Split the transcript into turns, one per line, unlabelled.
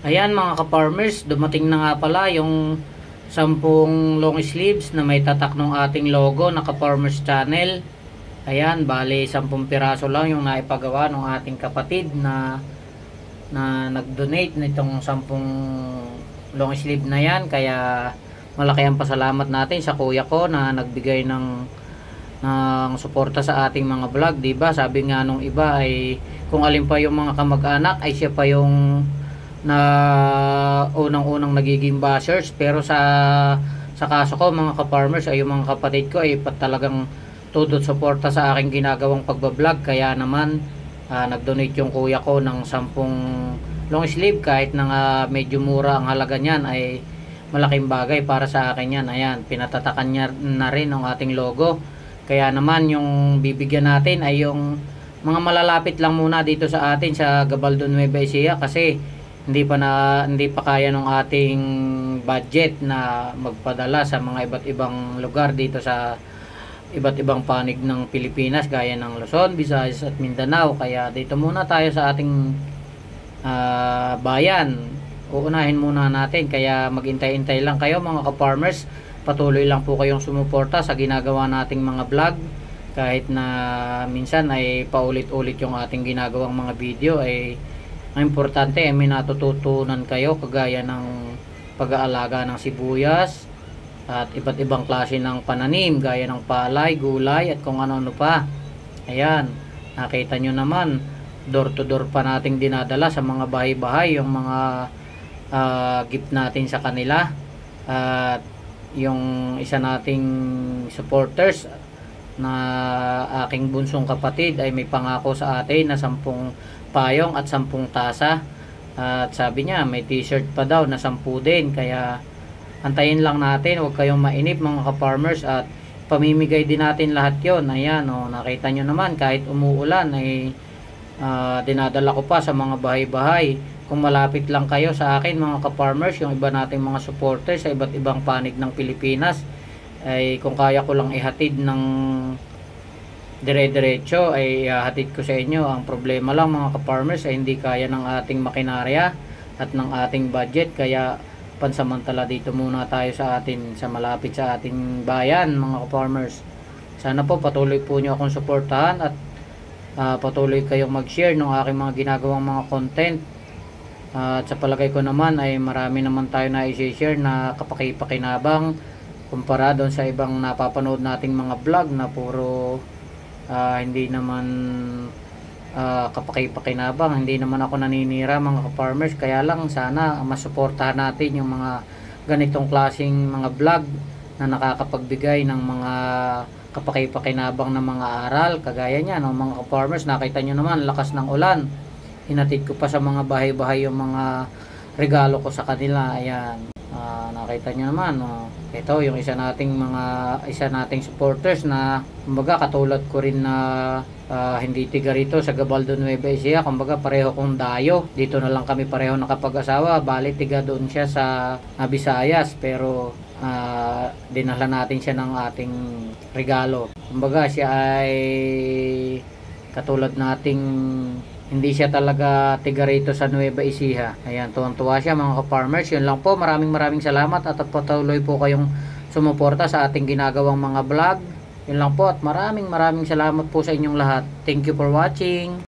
Ayan mga ka-farmers, dumating na nga pala yung 10 long sleeves na may tatak ng ating logo na ka-farmers channel. Ayan, bali 10 piraso lang yung naipagawa ng ating kapatid na nag-donate nitong 10 long sleeve na yan. Kaya malaki ang pasalamat natin sa kuya ko na nagbigay ng suporta sa ating mga vlog, 'di ba? Sabi nga nung iba ay kung alin pa yung mga kamag-anak ay siya pa yung na unang-unang nagiging bashers, pero sa kaso ko mga ka-farmers ay yung mga kapatid ko ay talagang tudot suporta sa aking ginagawang pagbablog. Kaya naman nag-donate yung kuya ko ng 10 long sleeve, kahit na medyo mura ang halaga niyan ay malaking bagay para sa akin yan. Ayan, pinatatakan niya na rin ang ating logo. Kaya naman yung bibigyan natin ay yung mga malalapit lang muna dito sa atin sa Gabaldon, Nueva Ecija, kasi hindi pa kaya ng ating budget na magpadala sa mga iba't ibang lugar dito sa iba't ibang panig ng Pilipinas gaya ng Luzon, Visayas at Mindanao. Kaya dito muna tayo sa ating bayan. Uunahin muna natin, kaya maghintay-hintay lang kayo mga ka-farmers. Patuloy lang po kayong sumuporta sa ginagawa nating mga vlog, kahit na minsan ay paulit-ulit yung ating ginagawang mga video. Ang importante ay may natututunan kayo, kagaya ng pag-aalaga ng sibuyas at iba't ibang klase ng pananim gaya ng palay, gulay at kung ano-ano pa. Ayan, nakita nyo naman, door to door pa nating dinadala sa mga bahay-bahay yung mga gift natin sa kanila. At yung isa nating supporters na aking bunsong kapatid ay may pangako sa atin na 10 payong at 10 tasa, at sabi niya may t-shirt pa daw na 10 din. Kaya antayin lang natin, huwag kayong mainip mga ka-farmers, at pamimigay din natin lahat yon. Ayan, nakita nyo naman, kahit umuulan ay dinadala ko pa sa mga bahay-bahay. Kung malapit lang kayo sa akin mga ka-farmers, yung iba nating mga supporters sa iba't ibang panig ng Pilipinas, ay kung kaya ko lang ihatid ng dire-diretso ay ihatid ko sa inyo. Ang problema lang mga ka-farmers ay hindi kaya ng ating makinarya at ng ating budget, kaya pansamantala dito muna tayo sa atin, sa malapit sa ating bayan mga ka-farmers. Sana po patuloy po nyo akong suportahan at patuloy kayong mag-share ng aking mga ginagawang mga content. At sa palagay ko naman ay marami naman tayo na i-share na kapaki-pakinabang kumpara doon sa ibang napapanood nating mga vlog na puro hindi naman kapaki-pakinabang. Hindi naman ako naninira mga ka-farmers, kaya lang sana masuportahan natin yung mga ganitong klaseng mga vlog na nakakapagbigay ng mga kapaki-pakinabang na mga aral. Kagaya niya mga ka-farmers, nakita nyo naman lakas ng ulan, hinatid ko pa sa mga bahay-bahay yung mga regalo ko sa kanila. Ayan, nakita nyo naman, ito yung isa nating supporters na kumbaga katulad ko rin na hindi tiga rito sa Gabaldon, Nueva Ecija. Kumbaga pareho kong dayo, dito na lang kami pareho nakapag-asawa. Bali tiga doon siya sa Visayas, pero dinala natin siya ng ating regalo. Kumbaga siya ay katulad nating hindi siya talaga tiga rito sa Nueva Ecija. Ayan, tuwang-tuwa siya mga ka-farmers. Yun lang po, maraming salamat at patuloy po kayong sumuporta sa ating ginagawang mga vlog. Yun lang po, at maraming salamat po sa inyong lahat. Thank you for watching.